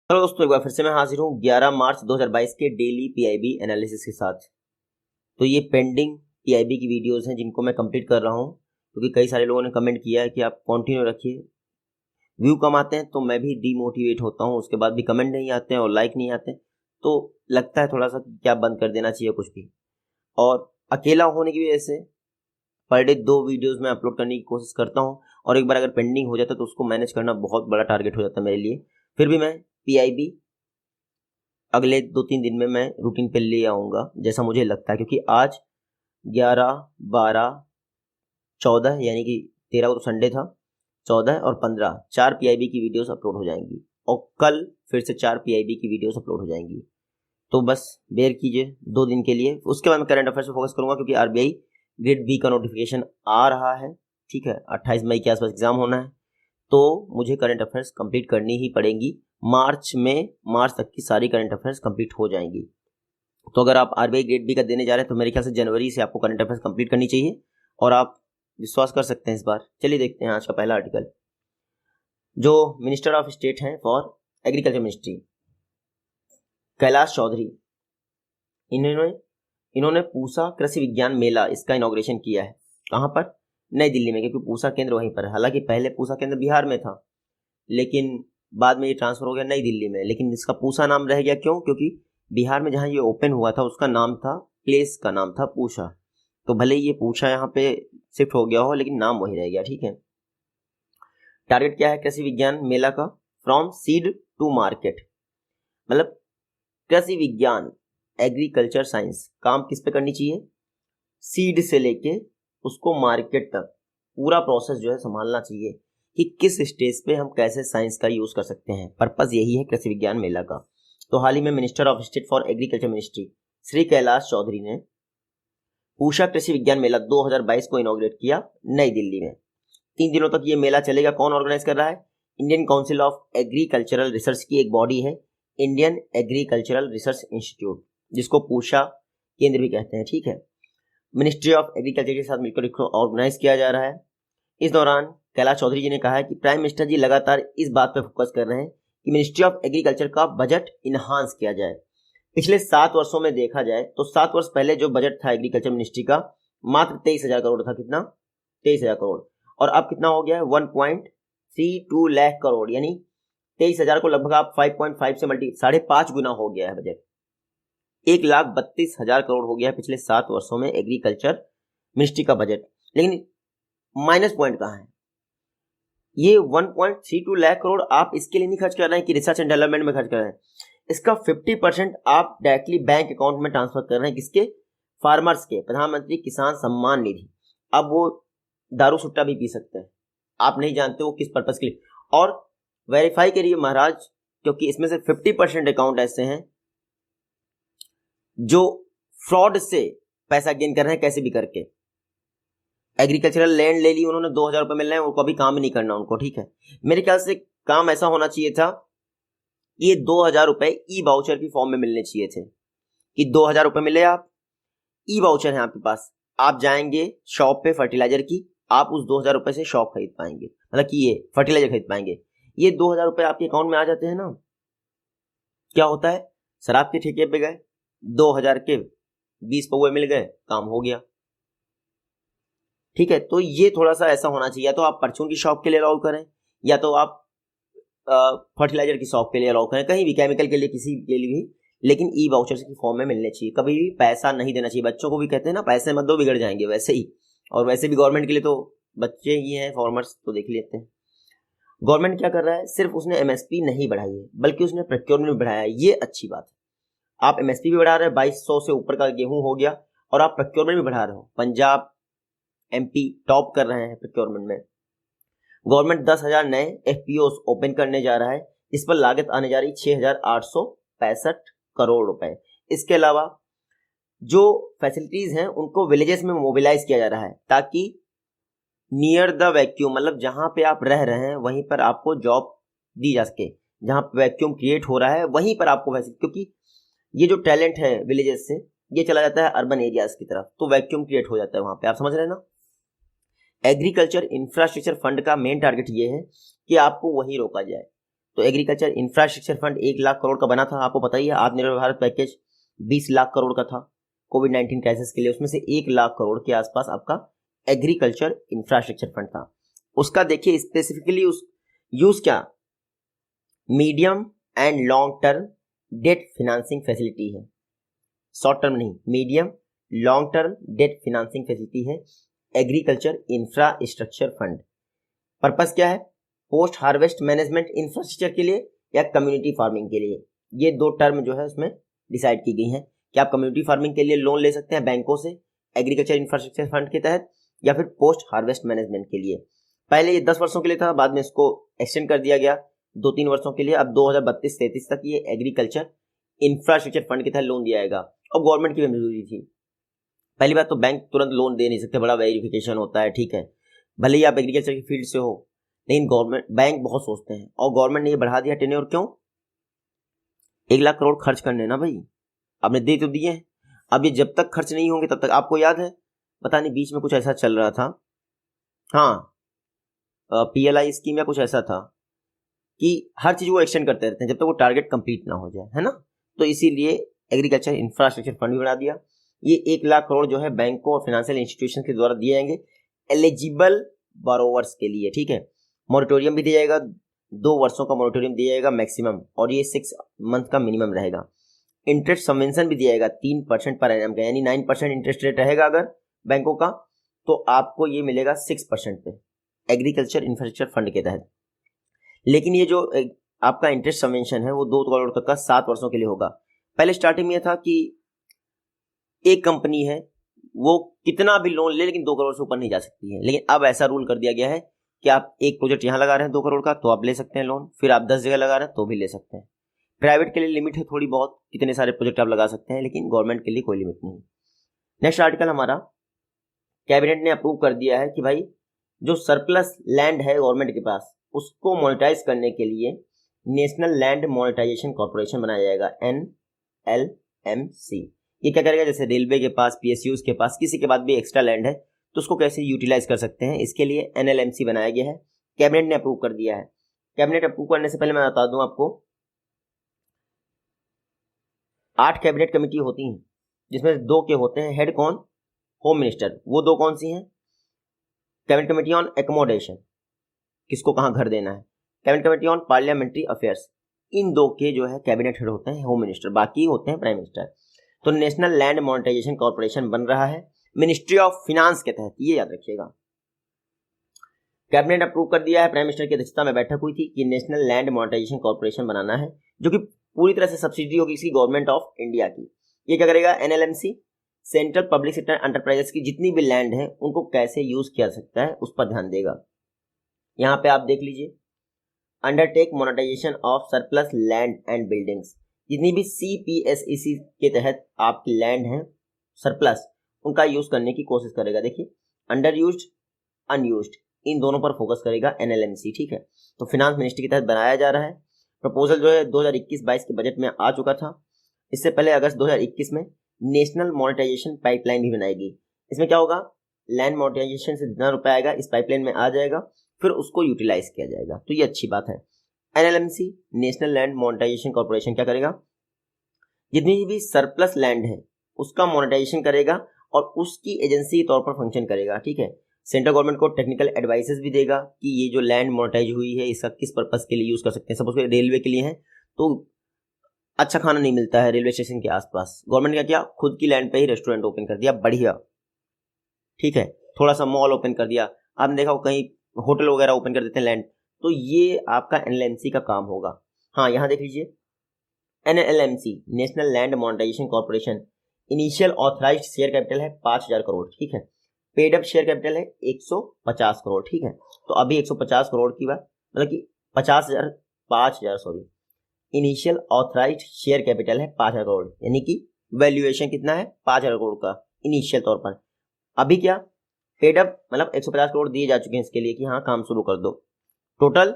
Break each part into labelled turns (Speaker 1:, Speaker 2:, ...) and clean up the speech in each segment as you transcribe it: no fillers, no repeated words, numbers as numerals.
Speaker 1: Hello दोस्तों, एक बार फिर से मैं हाजिर हूँ 11 मार्च 2022 के डेली पीआईबी एनालिसिस के साथ। तो ये पेंडिंग पीआईबी की वीडियोस हैं जिनको मैं कंप्लीट कर रहा हूँ, क्योंकि कई सारे लोगों ने कमेंट किया है कि आप कंटिन्यू रखिए। व्यू कम आते हैं तो मैं भी डीमोटिवेट होता हूँ, उसके बाद भी कमेंट नहीं आते हैं और लाइक नहीं आते हैं, तो लगता है थोड़ा सा कि क्या बंद कर देना चाहिए कुछ भी। और अकेला होने की वजह से पर डे 2 वीडियोज़ मैं अपलोड करने की कोशिश करता हूँ, और एक बार अगर पेंडिंग हो जाता है तो उसको मैनेज करना बहुत बड़ा टारगेट हो जाता है मेरे लिए। फिर भी मैं पीआईबी अगले 2-3 दिन में मैं रूटीन पे ले आऊँगा जैसा मुझे लगता है, क्योंकि आज 11, 12, 14 यानी कि 13 को तो संडे था, 14 और 15 4 पीआईबी की वीडियोस अपलोड हो जाएंगी, और कल फिर से 4 पीआईबी की वीडियोस अपलोड हो जाएंगी। तो बस बेयर कीजिए 2 दिन के लिए, उसके बाद मैं करंट अफेयर्स पे फोकस करूंगा, क्योंकि आरबीआई ग्रेड बी का नोटिफिकेशन आ रहा है। ठीक है, 28 मई के आसपास एग्जाम होना है, तो मुझे करंट अफेयर्स कंप्लीट करनी ही पड़ेंगी। मार्च तक की सारी करंट अफेयर्स कंप्लीट हो जाएंगी। तो अगर आप आरबीआई ग्रेड बी का देने जा रहे हैं तो मेरे ख्याल से जनवरी से आपको करंट अफेयर्स कंप्लीट करनी चाहिए, और आप विश्वास कर सकते हैं इस बार। चलिए देखते हैं आज का पहला आर्टिकल। जो मिनिस्टर ऑफ स्टेट हैं for agriculture ministry, Kailash Chaudhary, इन्होंने पूसा कृषि विज्ञान मेला इसका इनॉग्रेशन किया है। कहाँ पर? नई दिल्ली में, क्योंकि पूसा केंद्र वहीं पर है। हालांकि पहले पूसा केंद्र बिहार में था, लेकिन बाद में ये ट्रांसफर हो गया नई दिल्ली में। लेकिन इसका पूसा नाम रह गया, क्यों? क्योंकि बिहार में जहाँ ये ओपन हुआ था उसका नाम था, प्लेस का नाम था पूसा। तो भले ये पूसा यहाँ पे शिफ्ट हो गया हो, लेकिन नाम वही रह गया। ठीक है। टारगेट क्या है कृषि विज्ञान मेला का? फ्रॉम सीड टू मार्केट, मतलब कृषि विज्ञान एग्रीकल्चर साइंस काम किस पे करनी चाहिए? सीड से लेके उसको मार्केट तक पूरा प्रोसेस जो है संभालना चाहिए, कि किस स्टेज पे हम कैसे साइंस का यूज कर सकते हैं। पर्पस यही है कृषि विज्ञान मेला का। तो हाल ही में minister of state for agriculture ministry Shri Kailash Chaudhary ने पूषा कृषि विज्ञान मेला 2022 को इनॉग्रेट किया नई दिल्ली में। 3 दिनों तक ये मेला चलेगा। कौन ऑर्गेनाइज कर रहा है? Indian council of agricultural research की एक बॉडी है, इंडियन एग्रीकल्चरल रिसर्च इंस्टीट्यूट, जिसको पूषा केंद्र भी कहते हैं। ठीक है। मिनिस्ट्री ऑफ एग्रीकल्चर के साथ मिलकर इसको ऑर्गेनाइज किया जा रहा है। इस दौरान कैलाश चौधरी जी ने कहा है कि प्राइम मिनिस्टर जी लगातार इस बात पर फोकस कर रहे हैं कि मिनिस्ट्री ऑफ एग्रीकल्चर का बजट इनहांस किया जाए। पिछले 7 वर्षों में देखा जाए तो 7 वर्ष पहले जो बजट था एग्रीकल्चर मिनिस्ट्री का मात्र 23,000 करोड़ था। कितना? 23,000 करोड़। और अब कितना हो गया है? 1.32 लाख करोड़, यानी 23,000 को लगभग आप 5.5 से मल्टी 5.5 गुना हो गया है बजट। 1,32,000 करोड़ हो गया है पिछले 7 वर्षों में एग्रीकल्चर मिनिस्ट्री का बजट। लेकिन माइनस पॉइंट कहाँ है? ये 1.32 लाख करोड़ आप इसके लिए नहीं खर्च कर रहे हैं कि रिसर्च एंड डेवलपमेंट में खर्च कर रहे हैं। इसका 50% आप डायरेक्टली बैंक अकाउंट में ट्रांसफर कर रहे हैं। किसके? फार्मर्स के। प्रधानमंत्री किसान सम्मान निधि। अब वो दारू सुट्टा भी पी सकते हैं, आप नहीं जानते वो किस पर्पज के लिए। और वेरीफाई करिए महाराज, क्योंकि इसमें से 50% अकाउंट ऐसे हैं जो फ्रॉड से पैसा गेन कर रहे हैं, कैसे भी करके। एग्रीकल्चरल लैंड ले ली उन्होंने, 2,000 रुपए मिल रहे हैं, उनको अभी काम ही नहीं करना उनको। ठीक है। मेरे ख्याल से काम ऐसा होना चाहिए था, ये 2,000 रुपए ई वाउचर की फॉर्म में मिलने चाहिए थे, कि 2,000 रुपए मिले, आप ई वाउचर है आपके पास, आप जाएंगे शॉप पे फर्टिलाइजर की, आप उस 2,000 रुपए से शॉप खरीद पाएंगे, मतलब कि ये फर्टिलाइजर खरीद पाएंगे। ये 2,000 रुपए आपके अकाउंट में आ जाते हैं ना, क्या होता है? शराब के ठेके पे गए, 2,000 के 20 पौवे मिल गए, काम हो गया। ठीक है। तो ये थोड़ा सा ऐसा होना चाहिए, या तो आप परचून की शॉप के लिए अलाउ करें, या तो आप फर्टिलाइजर की शॉप के लिए अलाउ करें, कहीं भी केमिकल के लिए, किसी के लिए भी, लेकिन ई वाउचर्स की फॉर्म में मिलने चाहिए। कभी भी पैसा नहीं देना चाहिए। बच्चों को भी कहते हैं ना, पैसे मत दो बिगड़ जाएंगे, वैसे ही। और वैसे भी गवर्नमेंट के लिए तो बच्चे ही हैं फार्मर्स, तो देख लेते हैं गवर्नमेंट क्या कर रहा है। सिर्फ उसने एमएसपी नहीं बढ़ाई है, बल्कि उसने प्रोक्योरमेंट भी बढ़ाया है। ये अच्छी बात है। आप एमएसपी भी बढ़ा रहे हैं, 2,200 से ऊपर का गेहूं हो गया, और आप प्रोक्योरमेंट भी बढ़ा रहे हो। पंजाब, एमपी टॉप कर रहे हैं प्रोक्योरमेंट में। गवर्नमेंट 10,000 नए एफपीओ ओपन करने जा रहा है, इस पर लागत आने जा रही 6,865 करोड़ रुपए। इसके अलावा जो फैसिलिटीज हैं उनको विलेजेस में मोबिलाइज किया जा रहा है, ताकि नियर द वैक्यूम, मतलब जहां पे आप रह रहे हैं वहीं पर आपको जॉब दी जा सके। जहां वैक्यूम क्रिएट हो रहा है वहीं पर आपको वैसे, क्योंकि ये जो टैलेंट है विलेजेस से ये चला जाता है अर्बन एरियाज की तरफ, तो वैक्यूम क्रिएट हो जाता है वहां पे। आप समझ रहे हैं ना। एग्रीकल्चर इंफ्रास्ट्रक्चर फंड का मेन टारगेट ये है कि आपको वहीं रोका जाए। तो agriculture infrastructure fund 1 lakh crore का बना था, आपको पता ही है। आत्मनिर्भर भारत पैकेज 20 लाख करोड़ का था कोविड-19 क्राइसिस के लिए, उसमें से 1 लाख करोड़ के आसपास आपका एग्रीकल्चर इंफ्रास्ट्रक्चर फंड था। उसका देखिए स्पेसिफिकली उस यूज क्या, medium and long term debt financing facility है, शॉर्ट टर्म नहीं, medium long term debt financing facility है एग्रीकल्चर इंफ्रास्ट्रक्चर फंड। पर्पस क्या है, पोस्ट हार्वेस्ट मैनेजमेंट इंफ्रास्ट्रक्चर के लिए या कम्युनिटी फार्मिंग के लिए। ये 2 टर्म जो है उसमें डिसाइड की गई हैं कि आप कम्युनिटी फार्मिंग के लिए लोन ले सकते हैं बैंकों से एग्रीकल्चर इंफ्रास्ट्रक्चर फंड के तहत, या फिर पोस्ट हार्वेस्ट मैनेजमेंट के लिए। पहले ये 10 वर्षों के लिए था, बाद में इसको एक्सटेंड कर दिया गया 2-3 वर्षों के लिए। अब 2032-33 तक ये एग्रीकल्चर इंफ्रास्ट्रक्चर फंड के तहत लोन दिया जाएगा। अब गवर्नमेंट की भी मंजूरी थी। पहली बात तो बैंक तुरंत लोन दे नहीं सकते, बड़ा वेरिफिकेशन होता है, ठीक है, भले ही आप एग्रीकल्चर की फील्ड से हो, लेकिन गवर्नमेंट बैंक बहुत सोचते हैं। और गवर्नमेंट ने ये बढ़ा दिया टेन्योर, क्यों, 1 लाख करोड़ खर्च करने ना भाई, आपने दे तो दिए हैं, अब ये जब तक खर्च नहीं होंगे तब तक। आपको याद है, पता नहीं बीच में कुछ ऐसा चल रहा था, हाँ PLI स्कीम या कुछ ऐसा था कि हर चीज वो एक्सटेंड करते रहते हैं जब तक वो टारगेट कंप्लीट ना हो जाए, है ना। तो इसीलिए एग्रीकल्चर इंफ्रास्ट्रक्चर फंड भी बना दिया। ये 1 लाख करोड़ जो है बैंकों और फाइनेंशियल इंस्टीट्यूशन के द्वारा दिए जाएंगे एलिजिबल बोरोवर्स के लिए, ठीक है। मॉरिटोरियम भी दिया जाएगा, 2 वर्षों का मॉरिटोरियम दिया जाएगा मैक्सिमम, और ये 6 मंथ का मिनिमम रहेगा। इंटरेस्ट सबवेंशन भी दिया जाएगा 3% पर एनम का, यानी 9% इंटरेस्ट रेट रहेगा अगर बैंकों का, तो आपको ये मिलेगा 6% पे एग्रीकल्चर इंफ्रास्ट्रक्चर फंड के तहत। लेकिन ये जो आपका इंटरेस्ट सबवेंशन है वो 2 करोड़ तक का 7 वर्षों के लिए होगा। पहले स्टार्टिंग में था कि एक कंपनी है वो कितना भी लोन ले लेकिन 2 करोड़ से ऊपर नहीं जा सकती है, लेकिन अब ऐसा रूल कर दिया गया है कि आप एक प्रोजेक्ट यहाँ लगा रहे हैं 2 करोड़ का तो आप ले सकते हैं लोन, फिर आप 10 जगह लगा रहे हैं तो भी ले सकते हैं। प्राइवेट के लिए लिमिट है थोड़ी बहुत, कितने सारे प्रोजेक्ट आप लगा सकते हैं, लेकिन गवर्नमेंट के लिए कोई लिमिट नहीं। नेक्स्ट आर्टिकल हमारा, कैबिनेट ने अप्रूव कर दिया है कि भाई जो सरप्लस लैंड है गवर्नमेंट के पास उसको मोनेटाइज करने के लिए नेशनल लैंड मोनेटाइजेशन कॉर्पोरेशन बनाया जाएगा, NLMC। ये क्या करेगा, जैसे रेलवे के पास, PSUs के पास किसी के पास भी एक्स्ट्रा लैंड है तो उसको कैसे यूटिलाइज कर सकते हैं, इसके लिए NLMC बनाया गया है। कैबिनेट ने अप्रूव कर दिया है। कैबिनेट अप्रूव करने से पहले मैं बता दूं आपको 8 कैबिनेट कमेटी होती हैं, जिसमें 2 के होते हैं हेड, कौन, होम मिनिस्टर। वो 2 कौन सी हैं, कैबिनेट कमेटी ऑन एकोमोडेशन, किसको कहाँ घर देना है, cabinet committee on parliamentary affairs. इन 2 के जो है कैबिनेट हेड होते हैं होम मिनिस्टर, बाकी होते हैं प्राइम मिनिस्टर। तो नेशनल लैंड मोनेटाइजेशन कॉर्पोरेशन बन रहा है मिनिस्ट्री ऑफ फाइनेंस के तहत, ये याद रखिएगा। कैबिनेट अप्रूव कर दिया है, प्राइम मिनिस्टर की अध्यक्षता में बैठक हुई थी कि नेशनल लैंड मोनेटाइजेशन कॉर्पोरेशन बनाना है, जो कि पूरी तरह से सब्सिडी होगी इसकी गवर्नमेंट ऑफ इंडिया की। ये क्या करेगा, NLMC central public sector enterprises की जितनी भी लैंड है उनको कैसे यूज किया सकता है उस पर ध्यान देगा। यहाँ पे आप देख लीजिए, undertake monetisation of surplus land and buildings, जितनी भी CPSEC के तहत आपकी लैंड है सरप्लस, उनका यूज करने की कोशिश करेगा। देखिए अंडर यूज्ड, अनयूज्ड, इन दोनों पर फोकस करेगा NLMC, ठीक है। तो फाइनेंस मिनिस्ट्री के तहत बनाया जा रहा है। प्रपोजल जो है 2021-22 के बजट में आ चुका था। इससे पहले अगस्त 2021 में नेशनल मोनेटाइजेशन पाइपलाइन भी बनाएगी। इसमें क्या होगा, लैंड मोनेटाइजेशन से जितना रुपया आएगा इस पाइपलाइन में आ जाएगा, फिर उसको यूटिलाइज किया जाएगा, तो ये अच्छी बात है। NLMC national land monetisation corporation क्या करेगा, जितनी भी सरप्लस लैंड है उसका मोनेटाइजेशन करेगा और उसकी एजेंसी के तौर पर फंक्शन करेगा, ठीक है। सेंट्रल गवर्नमेंट को टेक्निकल एडवाइसेस भी देगा कि ये जो लैंड मोनेटाइज हुई है इसका किस पर्पस के लिए यूज कर सकते हैं। सपोज रेलवे के लिए है तो अच्छा खाना नहीं मिलता है रेलवे स्टेशन के आसपास, गवर्नमेंट ने क्या किया, खुद की लैंड पे ही रेस्टोरेंट ओपन कर दिया, बढ़िया, ठीक है। थोड़ा सा मॉल ओपन कर दिया, आपने देखा कहीं होटल वगैरह ओपन कर देते हैं लैंड, तो ये आपका NLMC का काम होगा। हाँ यहाँ देख लीजिए, NLMC national land monetisation corporation, initial authorised share capital है 5000 करोड़, ठीक है। पेड अप शेयर कैपिटल है 150 करोड़, ठीक है। तो अभी 150 करोड़ की बात, मतलब कि 5000 इनिशियल ऑथराइज्ड शेयर कैपिटल है 5000 करोड़, यानी कि वैल्यूएशन कितना है 5000 करोड़ का इनिशियल तौर पर। अभी क्या, पेड अप मतलब 150 करोड़ दिए जा चुके हैं इसके लिए कि हाँ काम शुरू कर दो। टोटल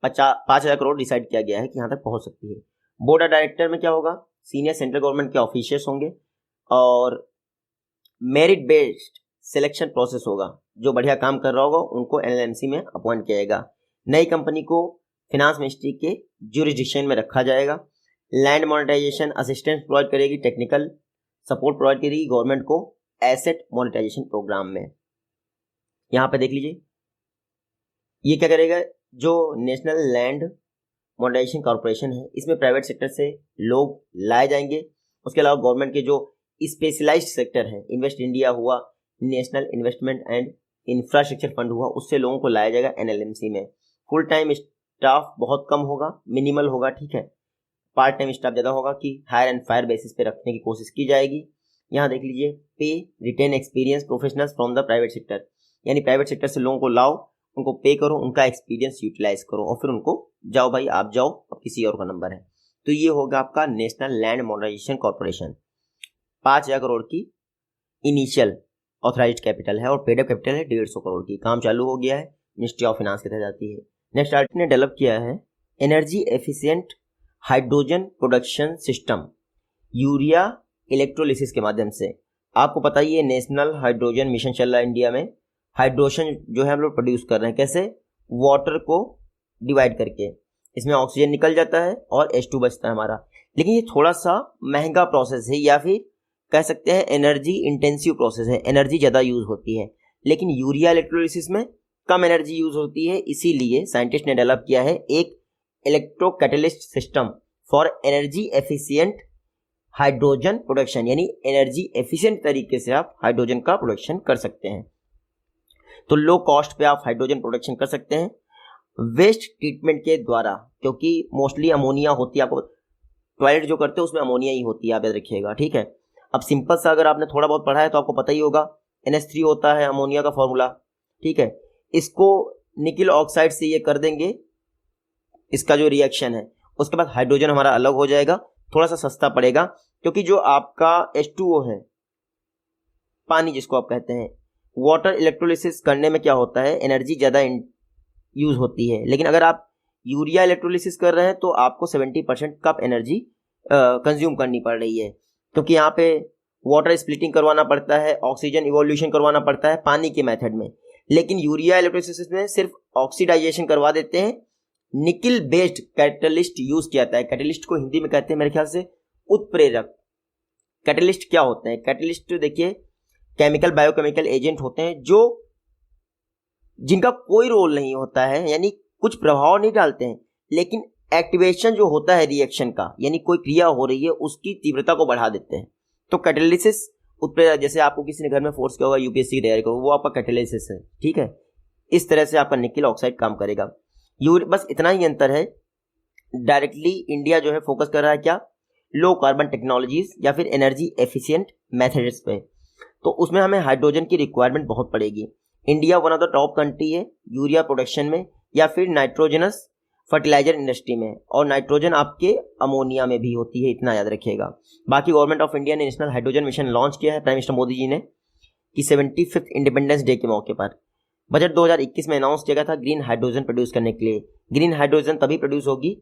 Speaker 1: 5000 करोड़ डिसाइड किया गया है कि यहाँ तक पहुंच सकती है। बोर्ड ऑफ डायरेक्टर में क्या होगा, सीनियर सेंट्रल गवर्नमेंट के ऑफिशियल्स होंगे और मेरिट बेस्ड सिलेक्शन प्रोसेस होगा। जो बढ़िया काम कर रहा होगा उनको NLMC में अपॉइंट किया जाएगा। नई कंपनी को फिनांस मिनिस्ट्री के ज्यूरिसडिक्शन में रखा जाएगा। लैंड मोनेटाइजेशन असिस्टेंस प्रोवाइड करेगी, टेक्निकल सपोर्ट प्रोवाइड करेगी गवर्नमेंट को एसेट मोनेटाइजेशन प्रोग्राम में। यहाँ पे देख लीजिए ये क्या करेगा, जो नेशनल लैंड मोनेटाइजेशन कॉर्पोरेशन है इसमें प्राइवेट सेक्टर से लोग लाए जाएंगे। उसके अलावा गवर्नमेंट के जो स्पेशलाइज्ड सेक्टर है, इन्वेस्ट इंडिया हुआ, national investment and infrastructure fund हुआ, उससे लोगों को लाया जाएगा एनएलएमसी में। फुल टाइम स्टाफ बहुत कम होगा, मिनिमल होगा, ठीक है। पार्ट टाइम स्टाफ ज़्यादा होगा कि हायर एंड फायर बेसिस पे रखने की कोशिश की जाएगी। यहाँ देख लीजिए पे retain experience professionals from the private sector, यानी प्राइवेट सेक्टर से लोगों को लाओ, उनको पे करो, उनका एक्सपीरियंस यूटिलाइज करो और फिर उनको जाओ भाई आप जाओ, अब किसी और का नंबर है। तो ये होगा आपका national land monetisation corporation. 5,000 crore की इनिशियल ऑथराइज्ड कैपिटल है और पेड अप कैपिटल है 150 करोड़ की। काम चालू हो गया है, मिनिस्ट्री ऑफ फाइनेंस के तहत आती है। नेक्स्ट आर्टिकल ने डेवलप किया है energy efficient hydrogen production system urea electrolysis के माध्यम से। आपको पता ही है नेशनल हाइड्रोजन मिशन चल रहा है इंडिया में। हाइड्रोजन जो है हम लोग प्रोड्यूस कर रहे हैं, कैसे? वाटर को डिवाइड करके, इसमें ऑक्सीजन निकल जाता है और H2 बचता है हमारा। लेकिन ये थोड़ा सा महंगा प्रोसेस है, या फिर कह सकते हैं एनर्जी इंटेंसिव प्रोसेस है, एनर्जी ज़्यादा यूज होती है। लेकिन यूरिया इलेक्ट्रोलिसिस में कम एनर्जी यूज होती है, इसीलिए साइंटिस्ट ने डेवलप किया है एक electro catalyst system for energy efficient hydrogen production, यानी एनर्जी एफिशिएंट तरीके से आप हाइड्रोजन का प्रोडक्शन कर सकते हैं। तो लो कॉस्ट पे आप हाइड्रोजन प्रोडक्शन कर सकते हैं वेस्ट ट्रीटमेंट के द्वारा, क्योंकि मोस्टली अमोनिया होती है, आपको टॉयलेट जो करते हैं उसमें अमोनिया ही होती है, आप याद रखिएगा, ठीक है। अब सिंपल सा अगर आपने थोड़ा बहुत पढ़ा है तो आपको पता ही होगा NH3 होता है अमोनिया का फॉर्मूला, ठीक है। इसको निकल ऑक्साइड से ये कर देंगे, इसका जो रिएक्शन है, उसके बाद हाइड्रोजन हमारा अलग हो जाएगा, थोड़ा सा सस्ता पड़ेगा, क्योंकि जो आपका H2O है, पानी जिसको आप कहते हैं, वाटर इलेक्ट्रोलिसिस करने में क्या होता है, एनर्जी ज़्यादा यूज होती है। लेकिन अगर आप यूरिया इलेक्ट्रोलिसिस कर रहे हैं तो आपको 70% कप एनर्जी कंज्यूम करनी पड़ रही है, क्योंकि यहाँ पे वाटर स्प्लिटिंग करवाना पड़ता है, ऑक्सीजन इवोल्यूशन करवाना पड़ता है पानी के मेथड में। लेकिन यूरिया इलेक्ट्रोलिसिस में सिर्फ ऑक्सीडाइजेशन करवा देते हैं, निकिल बेस्ड कैटलिस्ट यूज किया जाता है। कैटलिस्ट को हिंदी में कहते हैं मेरे ख्याल से उत्प्रेरक। कैटलिस्ट क्या होते हैं? कैटलिस्ट देखिए केमिकल बायोकेमिकल एजेंट होते हैं जो जिनका कोई रोल नहीं होता है, यानी कुछ प्रभाव नहीं डालते हैं, लेकिन एक्टिवेशन जो होता है रिएक्शन का, यानी कोई क्रिया हो रही है उसकी तीव्रता को बढ़ा देते हैं। तो कैटालिसिस उत्प्रेरक, जैसे आपको किसी ने घर में फोर्स किया होगा यूपीएससी की तैयारी करो, वो आपका कैटालिसिस है, ठीक है। इस तरह से आपका निकिल ऑक्साइड काम करेगा। बस इतना ही अंतर है, डायरेक्टली इंडिया जो है फोकस कर रहा है क्या, लो कार्बन टेक्नोलॉजीज या फिर एनर्जी एफिशिएंट मेथड्स पे। तो उसमें हमें हाइड्रोजन की रिक्वायरमेंट बहुत पड़ेगी। India one of the top country है यूरिया प्रोडक्शन में या फिर नाइट्रोजनस फर्टिलाइजर इंडस्ट्री में, और नाइट्रोजन आपके अमोनिया में भी होती है, इतना याद रखिएगा। बाकी गवर्नमेंट ऑफ इंडिया ने नेशनल हाइड्रोजन मिशन लॉन्च किया है प्राइम मिनिस्टर मोदी जी ने कि 75th इंडिपेंडेंस डे के मौके पर। बजट 2021 में अनाउंस किया गया था ग्रीन हाइड्रोजन प्रोड्यूस करने के लिए। ग्रीन हाइड्रोजन तभी प्रोड्यूस होगी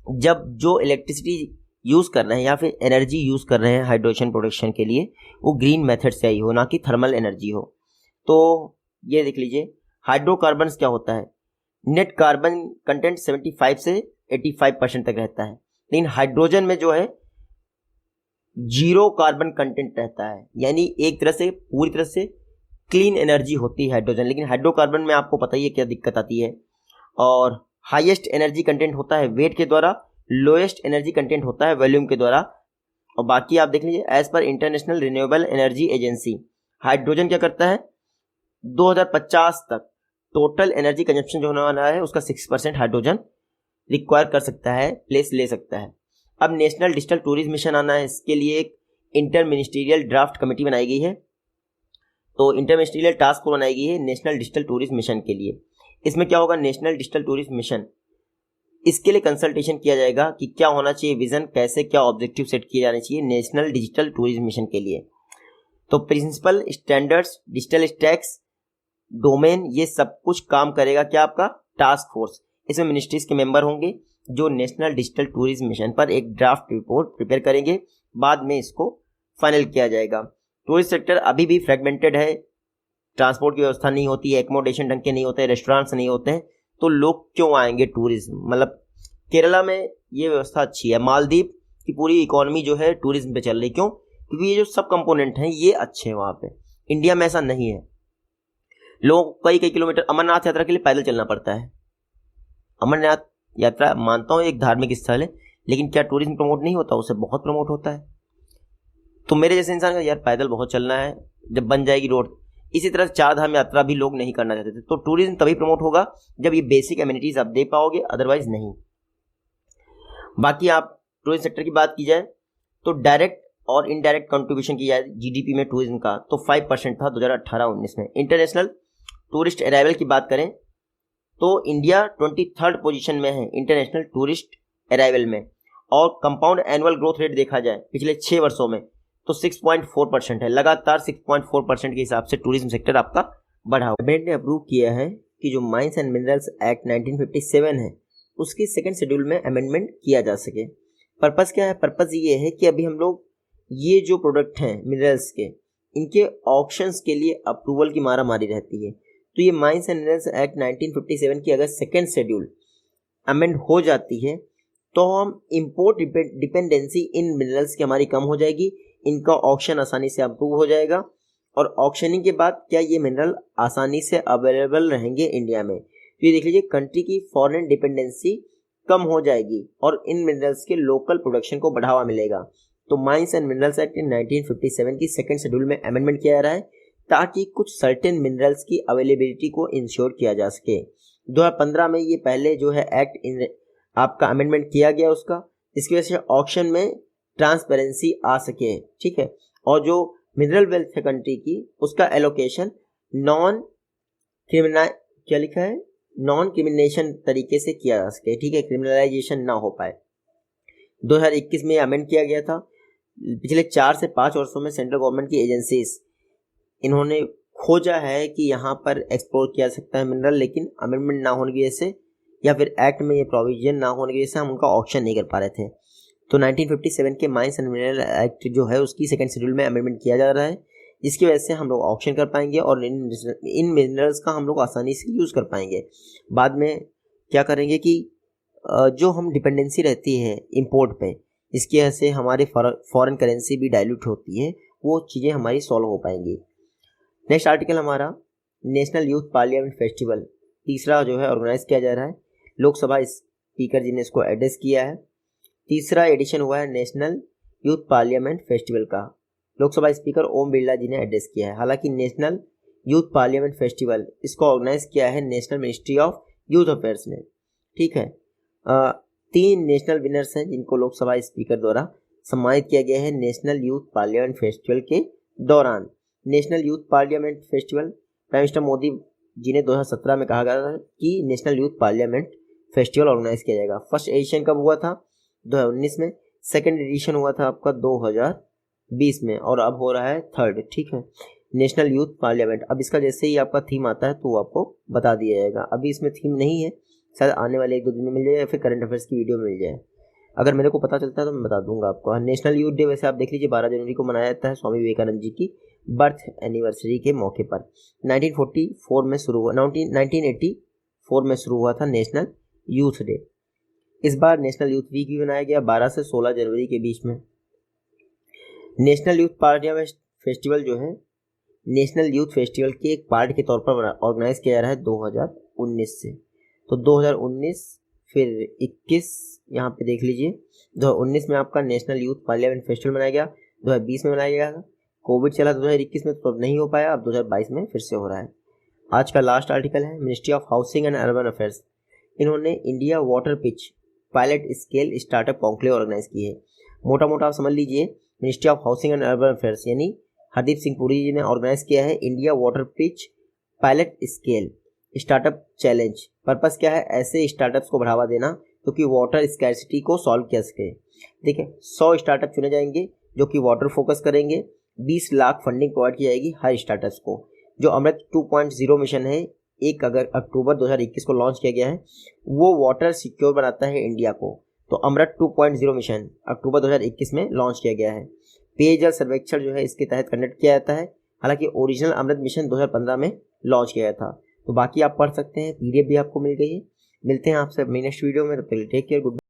Speaker 1: जब जो इलेक्ट्रिसिटी यूज कर रहे हैं या फिर एनर्जी यूज कर रहे हैं हाइड्रोजन प्रोडक्शन के लिए, वो ग्रीन मेथड से आई हो, ना कि थर्मल एनर्जी हो। तो ये देख लीजिए हाइड्रोकार्बन क्या होता है, नेट कार्बन कंटेंट 75 से 85% तक रहता है, लेकिन हाइड्रोजन में जो है 0 कार्बन कंटेंट रहता है, यानी एक तरह से पूरी तरह से क्लीन एनर्जी होती है हाइड्रोजन। लेकिन हाइड्रोकार्बन में आपको पता ही है क्या दिक्कत आती है, और हाईएस्ट एनर्जी कंटेंट होता है वेट के द्वारा, लोएस्ट एनर्जी कंटेंट होता है वॉल्यूम के द्वारा। और बाकी आप देख लीजिए as per international renewable energy agency, hydrogen क्या करता है, 2050 तक टोटल एनर्जी कंजप्शन जो होने वाला है उसका 6% हाइड्रोजन रिक्वायर कर सकता है, प्लेस ले सकता है। अब नेशनल डिजिटल टूरिज्म मिशन आना है, इसके लिए एक इंटर मिनिस्ट्रियल ड्राफ्ट कमेटी बनाई गई है, तो इंटर मिनिस्ट्रियल टास्क फोर्स बनाई गई है नेशनल डिजिटल टूरिज्म मिशन के लिए। इसमें क्या होगा, नेशनल डिजिटल टूरिज्म मिशन, इसके लिए कंसल्टेशन किया जाएगा कि क्या होना चाहिए विजन, कैसे क्या ऑब्जेक्टिव सेट किए जाने चाहिए नेशनल डिजिटल टूरिज्म मिशन के लिए। तो principal standards, digital stacks, domain, ये सब कुछ काम करेगा क्या, आपका टास्क फोर्स। इसमें मिनिस्ट्रीज के मेंबर होंगे जो नेशनल डिजिटल टूरिज्म मिशन पर एक ड्राफ्ट रिपोर्ट प्रिपेयर करेंगे, बाद में इसको फाइनल किया जाएगा। टूरिस्ट सेक्टर अभी भी फ्रेगमेंटेड है, ट्रांसपोर्ट की व्यवस्था नहीं होती है, एकोमोडेशन ढंग के नहीं होते हैं, रेस्टोरेंट्स नहीं होते हैं, तो लोग क्यों आएंगे टूरिज्म, मतलब केरला में ये व्यवस्था अच्छी है, मालदीव की पूरी इकोनॉमी जो है टूरिज्म पे चल रही, क्यों? क्योंकि ये जो सब कंपोनेंट हैं ये अच्छे हैं वहाँ पे। इंडिया में ऐसा नहीं है, लोगों को कई कई किलोमीटर अमरनाथ यात्रा के लिए पैदल चलना पड़ता है। अमरनाथ यात्रा मानता हूँ एक धार्मिक स्थल है, लेकिन क्या टूरिज्म प्रमोट नहीं होता? उसे बहुत प्रमोट होता है। तो मेरे जैसे इंसान का यार पैदल बहुत चलना है, जब बन जाएगी रोड। इसी तरह चार धाम यात्रा भी लोग नहीं करना चाहते थे। तो टूरिज्म तभी प्रमोट होगा जब ये बेसिक एमिनिटीज आप दे पाओगे, अदरवाइज नहीं। बाकी आप टूरिज्म सेक्टर की बात की जाए तो डायरेक्ट और इनडायरेक्ट कंट्रीब्यूशन की जाए जीडीपी में टूरिज्म का, तो 5% था 2018-19 में। इंटरनेशनल टूरिस्ट अराइवल की बात करें तो इंडिया 23rd पोजीशन में है इंटरनेशनल टूरिस्ट अराइवल में, और कंपाउंड एनुअल ग्रोथ रेट देखा जाए पिछले 6 वर्षों में तो 6.4% है। लगातार 6.4% के हिसाब से टूरिज्म सेक्टर आपका बढ़ा हुआ। कैबिनेट ने अप्रूव किया है कि जो माइंस एंड मिनरल्स एक्ट 1957 है उसकी सेकेंड शेड्यूल में अमेंडमेंट किया जा सके। पर्पस क्या है? पर्पस ये है कि अभी हम लोग ये जो प्रोडक्ट हैं मिनरल्स के, इनके ऑक्शंस के लिए अप्रूवल की मारा मारी रहती है। तो ये माइंस एंड मिनरल्स एक्ट 1957 की अगर सेकेंड शेड्यूल अमेंड हो जाती है तो हम इंपोर्ट डिपेंडेंसी इन मिनरल्स की हमारी कम हो जाएगी, इनका ऑक्शन आसानी से अप्रूव हो जाएगा, और ऑक्शनिंग के बाद क्या ये मिनरल आसानी से अवेलेबल रहेंगे इंडिया में। तो ये देख लीजिए, कंट्री की फॉरेन डिपेंडेंसी कम हो जाएगी और इन मिनरल्स के लोकल प्रोडक्शन को बढ़ावा मिलेगा। तो माइंस एंड मिनरल्स एक्ट 1957 की सेकेंड शेड्यूल में अमेंडमेंट किया जा रहा है ताकि कुछ सर्टेन मिनरल्स की अवेलेबिलिटी को इंश्योर किया जा सके। 2015 में ये पहले जो है एक्ट आपका अमेंडमेंट किया गया उसका, इसकी वजह से ऑक्शन में ट्रांसपेरेंसी आ सके, ठीक है। और जो मिनरल वेल्थ है कंट्री की, उसका एलोकेशन नॉन क्रिमिनेशन तरीके से किया जा सके, ठीक है, क्रिमिनलाइजेशन ना हो पाए। 2021 में अमेंड किया गया था। पिछले 4 से 5 वर्षों में सेंट्रल गवर्नमेंट की एजेंसीज इन्होंने खोजा है कि यहाँ पर एक्सप्लोर किया जा सकता है मिनरल, लेकिन अमेंडमेंट ना होने की वजह से या फिर एक्ट में ये प्रोविजन ना होने की वजह से हम उनका ऑक्शन नहीं कर पा रहे थे। तो 1957 के माइंस एंड मिनरल एक्ट जो है उसकी सेकेंड शेड्यूल में अमेंडमेंट किया जा रहा है, जिसकी वजह से हम लोग ऑक्शन कर पाएंगे और इन मिनरल्स का हम लोग आसानी से यूज़ कर पाएंगे। बाद में क्या करेंगे कि जो हम डिपेंडेंसी रहती है इंपोर्ट पे, इसकी वजह से हमारी फॉरेन करेंसी भी डाइल्यूट होती है, वो चीज़ें हमारी सॉल्व हो पाएंगी। नेक्स्ट आर्टिकल हमारा नेशनल यूथ पार्लियामेंट फेस्टिवल तीसरा जो है ऑर्गेनाइज किया जा रहा है। लोकसभा स्पीकर जी ने इसको एड्रेस किया है। तीसरा एडिशन हुआ है नेशनल यूथ पार्लियामेंट फेस्टिवल का, लोकसभा स्पीकर ओम बिरला जी ने एड्रेस किया है। हालांकि नेशनल यूथ पार्लियामेंट फेस्टिवल इसको ऑर्गेनाइज किया है national ministry of youth affairs ने, ठीक है। 3 नेशनल विनर्स हैं जिनको लोकसभा स्पीकर द्वारा सम्मानित किया गया है नेशनल यूथ पार्लियामेंट फेस्टिवल के दौरान। National youth parliament festival prime minister Modi ji ने 2017 में कहा गया था कि national youth parliament festival organise किया जाएगा। फर्स्ट एडिशन कब हुआ था? 2019 में। सेकेंड एडिशन हुआ था आपका 2020 में, और अब हो रहा है थर्ड, ठीक है, नेशनल यूथ पार्लियामेंट। अब इसका जैसे ही आपका थीम आता है तो आपको बता दिया जाएगा। अभी इसमें थीम नहीं है, शायद आने वाले 1-2 दिन में मिल जाए या फिर करंट अफेयर्स की वीडियो में मिल जाए। अगर मेरे को पता चलता है तो मैं बता दूंगा आपको। नेशनल यूथ डे वैसे आप देख लीजिए 12 जनवरी को मनाया जाता है स्वामी विवेकानंद जी की बर्थ एनिवर्सरी के मौके पर। 1944 में शुरू हुआ 1984 में शुरू हुआ था नेशनल यूथ डे। इस बार नेशनल यूथ वीक भी बनाया गया 12 से 16 जनवरी के बीच में। नेशनल यूथ पार्लियामेंट फेस्टिवल जो है नेशनल यूथ फेस्टिवल के एक पार्ट के तौर पर ऑर्गेनाइज किया जा रहा है 2019 से। तो 2019 फिर 21 यहाँ पे देख लीजिए, 2019 में आपका नेशनल यूथ पार्लियामेंट फेस्टिवल मनाया गया, 2020 में मनाया गया था, कोविड चला 2021 में तो अब नहीं हो पाया, अब 2022 में फिर से हो रहा है। आज का लास्ट आर्टिकल है ministry of housing and urban affairs. इन्होंने India water pitch pilot scale startup conclave organise की है। मोटा मोटा आप समझ लीजिए, ministry of housing and urban affairs यानी हरदीप सिंह पुरी जी ने ऑर्गेनाइज किया है India water pitch pilot scale startup challenge. Purpose क्या है? ऐसे स्टार्टअप्स को बढ़ावा देना क्योंकि वाटर स्कैर्सिटी को सॉल्व किया सके। देखिए 100 स्टार्टअप चुने जाएंगे जो कि वाटर फोकस करेंगे। 20 लाख फंडिंग प्रोवाइड की जाएगी हर स्टार्टअप्स को। जो अमृत 2.0 मिशन है 1 अक्टूबर 2021 को लॉन्च किया गया है, वो वाटर सिक्योर बनाता है इंडिया को। तो अमृत 2.0 मिशन अक्टूबर 2021 में लॉन्च किया गया है। पेयजल सर्वेक्षण जो है इसके तहत कंडक्ट किया जाता है। हालांकि ओरिजिनल अमृत मिशन 2015 में लॉन्च किया गया था। तो बाकी आप पढ़ सकते हैं, पीडीएफ भी आपको मिल गई है। मिलते हैं आपसे अपनी नेक्स्ट वीडियो में, तब तक टेक केयर, गुड।